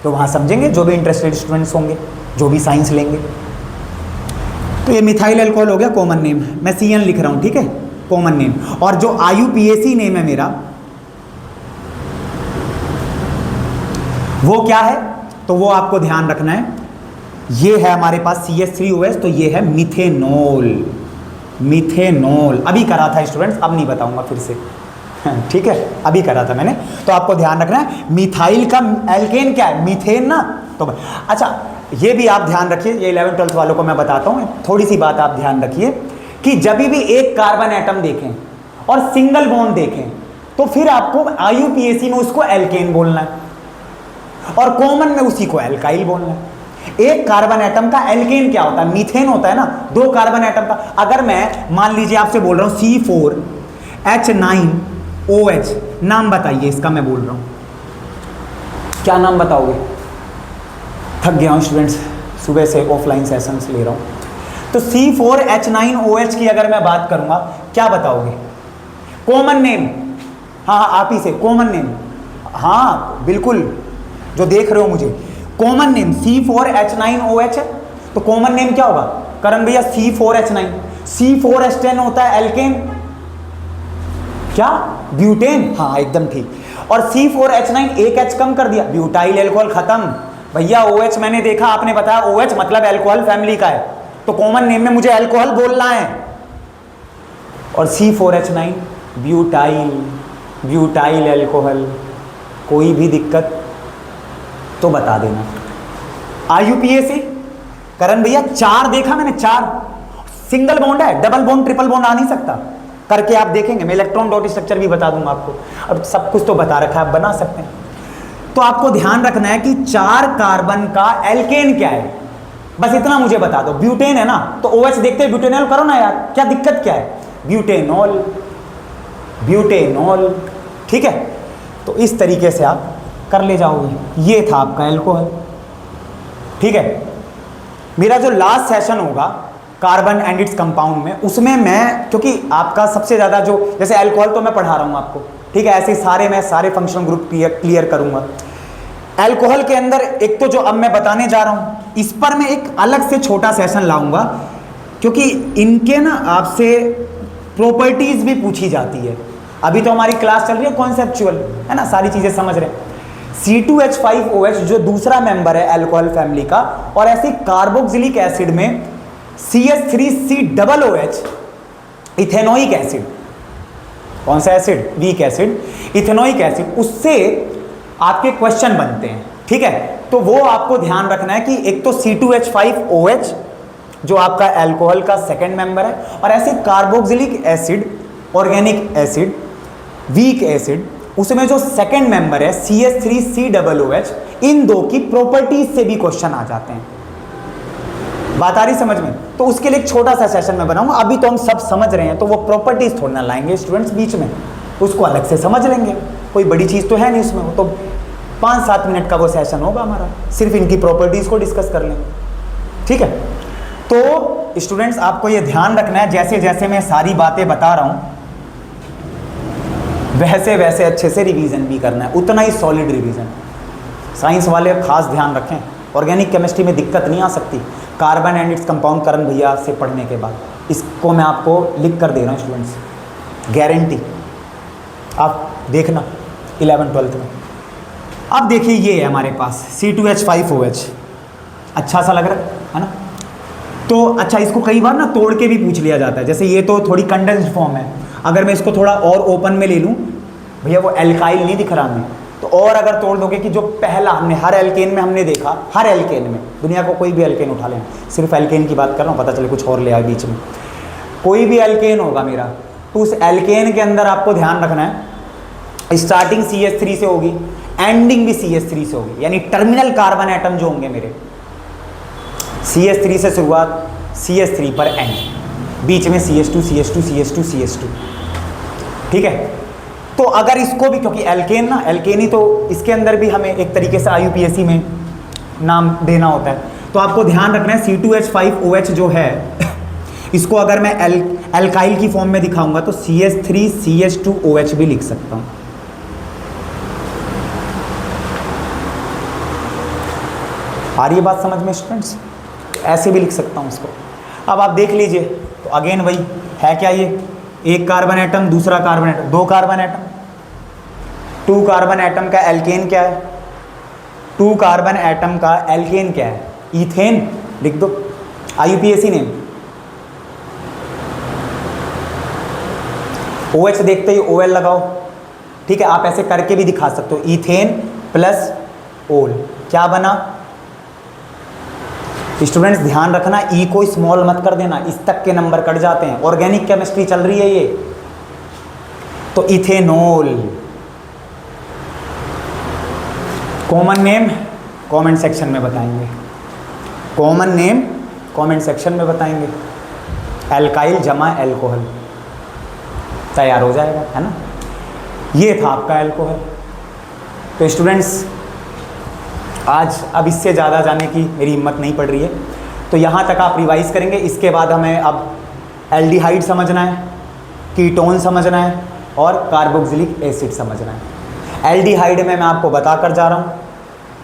तो वहाँ समझेंगे जो भी इंटरेस्टेड स्टूडेंट्स होंगे, जो भी साइंस लेंगे। तो ये मिथाइल अल्कोहल हो गया कॉमन नेम, मैं CN लिख रहा हूँ, ठीक है, कॉमन नेम। और जो IUPAC नेम है मेरा वो क्या है, तो वो आपको ध्यान रखना है। ये है हमारे पास CH3OH, तो ये है मिथेनॉल। मिथेनॉल अभी करा था स्टूडेंट्स, अब नहीं बताऊंगा फिर से, ठीक है, अभी करा था मैंने। तो आपको ध्यान रखना है मिथाइल का एल्केन क्या है, मीथेन ना। तो अच्छा ये भी आप ध्यान रखिए, ये 11th 12th वालों को मैं बताता हूँ, थोड़ी सी बात आप ध्यान रखिए कि जब भी एक कार्बन एटम देखें और सिंगल बॉन्ड देखें तो फिर आपको IUPAC में उसको एल्केन बोलना है और कॉमन में उसी को एल्काइल बोलना है। एक कार्बन एटम का एल्केन क्या होता है, मीथेन होता है ना, दो कार्बन एटम का। अगर मैं मान लीजिए आपसे बोल रहा हूं C4H9OH, नाम बताइए इसका, मैं बोल रहा हूं, क्या नाम बताओगे? थक गया हूं स्टूडेंट्स, सुबह से ऑफलाइन सेशंस ले रहा हूं। तो C4H9OH की अगर मैं बात करूंगा, क्या बताओगे? कॉमन नेम, हाँ आप ही से कॉमन नेम, हाँ बिल्कुल, जो देख रहे हो मुझे, कॉमन नेम C4H9OH है, तो कॉमन नेम क्या होगा करण भैया? C4H9। C4H10 होता है एल्केन, क्या? ब्यूटेन, हाँ एकदम ठीक। और C4H9 एक H कम कर दिया, ब्यूटाइल अल्कोहल खत्म भैया। OH मैंने देखा, आपने बताया OH मतलब अल्कोहल फैमिली का है, तो कॉमन नेम में मुझे अल्कोहल बोलना है। और C4H9 ब्यूटाइल, ब्यूटाइल अल्कोहल। कोई भी दिक्कत तो बता देना। IUPAC करण भैया 4 देखा मैंने, 4 सिंगल बॉन्ड है, डबल बॉन्ड ट्रिपल बॉन्ड आ नहीं सकता, करके आप देखेंगे, मैं इलेक्ट्रॉन डॉट स्ट्रक्चर भी बता दूंगा आपको। अब सब कुछ तो बता रखा है, आप बना सकते हैं। तो आपको ध्यान रखना है कि 4 कार्बन का एल्केन क्या है, बस इतना मुझे बता दो। ब्यूटेन है ना, तो OH देखते ब्यूटेनॉल करो ना यार, क्या दिक्कत क्या है? ब्यूटेनॉल, ब्यूटेनॉल, ठीक है। तो इस तरीके से आप कर ले जाओगे। ये था आपका अल्कोहल, ठीक है। मेरा जो लास्ट सेशन होगा कार्बन एंड इट्स कंपाउंड में, उसमें मैं, क्योंकि आपका सबसे ज़्यादा जो, जैसे अल्कोहल तो मैं पढ़ा रहा हूँ आपको, ठीक है, ऐसे सारे मैं सारे फंक्शनल ग्रुप क्लियर करूँगा। अल्कोहल के अंदर एक तो जो अब मैं बताने जा रहा हूँ, इस पर मैं एक अलग से छोटा सेशन लाऊंगा, क्योंकि इनके ना आपसे प्रॉपर्टीज़ भी पूछी जाती है। अभी तो हमारी क्लास चल रही है कॉन्सेप्चुअल, है ना, सारी चीज़ें समझ रहे हैं। C2H5OH जो दूसरा मेंबर है अल्कोहल फैमिली का, और ऐसे कार्बोक्सिलिक एसिड में CH3COOH इथेनोइक एसिड, कौन सा acid? Weak acid, ethanoic acid, उससे आपके क्वेश्चन बनते हैं, ठीक है। तो वो आपको ध्यान रखना है कि एक तो C2H5OH जो आपका अल्कोहल का सेकंड मेंबर है, और ऐसे carboxylic acid, organic acid, weak acid, उसमें जो सेकंड मेंबर है CH3COOH, इन दो की प्रॉपर्टीज से भी क्वेश्चन आ जाते हैं। बात आ रही समझ में? तो उसके लिए एक छोटा सा सेशन मैं बनाऊंगा। अभी तो हम सब समझ रहे हैं, तो वो प्रॉपर्टीज थोड़ा ना लाएंगे स्टूडेंट्स बीच में, उसको अलग से समझ लेंगे, कोई बड़ी चीज़ तो है नहीं उसमें। वो तो 5-7 मिनट का वो सेशन होगा हमारा, सिर्फ इनकी प्रॉपर्टीज़ को डिस्कस कर लें, ठीक है। तो स्टूडेंट्स आपको ये ध्यान रखना है, जैसे जैसे मैं सारी बातें बता रहा हूँ वैसे वैसे अच्छे से रिवीजन भी करना है, उतना ही सॉलिड रिवीजन। साइंस वाले खास ध्यान रखें, ऑर्गेनिक केमिस्ट्री में दिक्कत नहीं आ सकती कार्बन एंड इट्स कंपाउंड करण भैया से पढ़ने के बाद। इसको मैं आपको लिख कर दे रहा हूँ स्टूडेंट्स, गारंटी, आप देखना 11th 12th में। अब देखिए ये है हमारे पास C2H5OH, अच्छा सा लग रहा है ना। तो अच्छा, इसको कई बार ना तोड़ के भी पूछ लिया जाता है, जैसे ये तो थोड़ी कंडेंस्ड फॉर्म है, अगर मैं इसको थोड़ा और ओपन में ले लूँ, भैया वो एल्काइल नहीं दिख रहा हमें, तो और अगर तोड़ दोगे कि जो पहला हमने हर एल्केन में हमने देखा, हर एल्केन में, दुनिया को कोई भी एल्केन उठा लें, सिर्फ एल्केन की बात कर रहा हूँ, पता चले कुछ और ले आए बीच में, कोई भी एल्केन होगा मेरा, तो उस एल्केन के अंदर आपको ध्यान रखना है स्टार्टिंग CH3 से होगी, एंडिंग भी CH3 से होगी, यानी टर्मिनल कार्बन एटम जो होंगे मेरे CH3 से शुरुआत, CH3 पर एंड, बीच में CH2 CH2 CH2 CH2, ठीक है। तो अगर इसको भी, क्योंकि एल्केन ना, एल्केन ही तो इसके अंदर भी हमें एक तरीके से IUPAC में नाम देना होता है, तो आपको ध्यान रखना है C2H5OH जो है इसको अगर मैं एल्काइल की फॉर्म में दिखाऊंगा तो CH3CH2OH भी लिख सकता हूँ, आ रही है बात समझ में स्टूडेंट्स? ऐसे भी लिख सकता हूँ इसको। अब आप देख लीजिए, तो अगेन वही है क्या, ये एक कार्बन एटम दूसरा कार्बन एटम, दो कार्बन एटम, 2 कार्बन एटम का एल्केन क्या है, 2 कार्बन एटम का एल्केन क्या है, इथेन लिख दो, IUPAC नेम। OH देखते ही OL लगाओ, ठीक है। आप ऐसे करके भी दिखा सकते हो, इथेन प्लस ओल क्या बना। स्टूडेंट्स ध्यान रखना, ई को स्मॉल मत कर देना, इस तक के नंबर कट जाते हैं। ऑर्गेनिक केमिस्ट्री चल रही है ये, तो ethanol. Common name comment section में बताएंगे, कॉमन नेम कमेंट सेक्शन में बताएंगे। एल्काइल जमा एल्कोहल तैयार हो जाएगा, है ना। ये था आपका एल्कोहल। तो स्टूडेंट्स आज अब इससे ज़्यादा जाने की मेरी हिम्मत नहीं पड़ रही है, तो यहाँ तक आप रिवाइज़ करेंगे। इसके बाद हमें अब एल्डिहाइड समझना है, कीटोन समझना है और कार्बोक्सिलिक एसिड समझना है। एल्डिहाइड में मैं आपको बता कर जा रहा हूँ,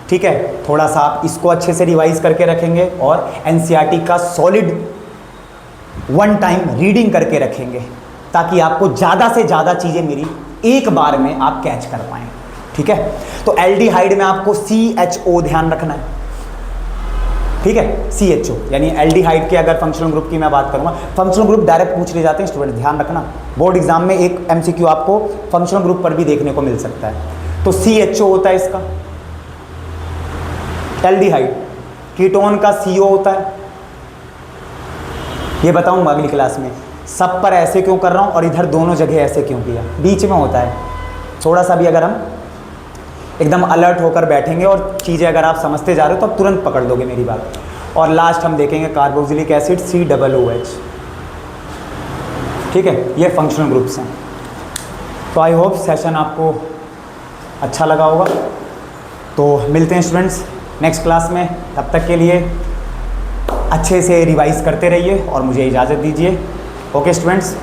ठीक है। थोड़ा सा आप इसको अच्छे से रिवाइज़ करके रखेंगे और NCERT का सॉलिड 1 टाइम रीडिंग करके रखेंगे, ताकि आपको ज़्यादा से ज़्यादा चीज़ें मेरी एक बार में आप कैच कर पाएँ, ठीक है। तो एल्डिहाइड में आपको CHO ध्यान रखना है, ठीक है। CHO यानी एल्डिहाइड के अगर फंक्शनल ग्रुप की मैं बात करूंगा, फंक्शनल ग्रुप डायरेक्ट पूछ ले जाते हैं स्टूडेंट, ध्यान रखना। बोर्ड एग्जाम में एक MCQ आपको फंक्शनल ग्रुप पर भी देखने को मिल सकता है। तो CHO होता है इसका एल्डिहाइड। कीटोन का CO होता है, ये बताऊंगा अगली क्लास में। सब पर ऐसे क्यों कर रहा हूं और इधर दोनों जगह ऐसे क्यों किया, बीच में होता है। थोड़ा सा भी अगर हम एकदम अलर्ट होकर बैठेंगे और चीज़ें अगर आप समझते जा रहे हो तो आप तुरंत पकड़ लोगे मेरी बात। और लास्ट हम देखेंगे कार्बोक्सिलिक एसिड COOH, ठीक है। ये फंक्शनल ग्रुप्स हैं। तो आई होप सेशन आपको अच्छा लगा होगा। तो मिलते हैं स्टूडेंट्स नेक्स्ट क्लास में, तब तक के लिए अच्छे से रिवाइज करते रहिए और मुझे इजाज़त दीजिए। Okay students.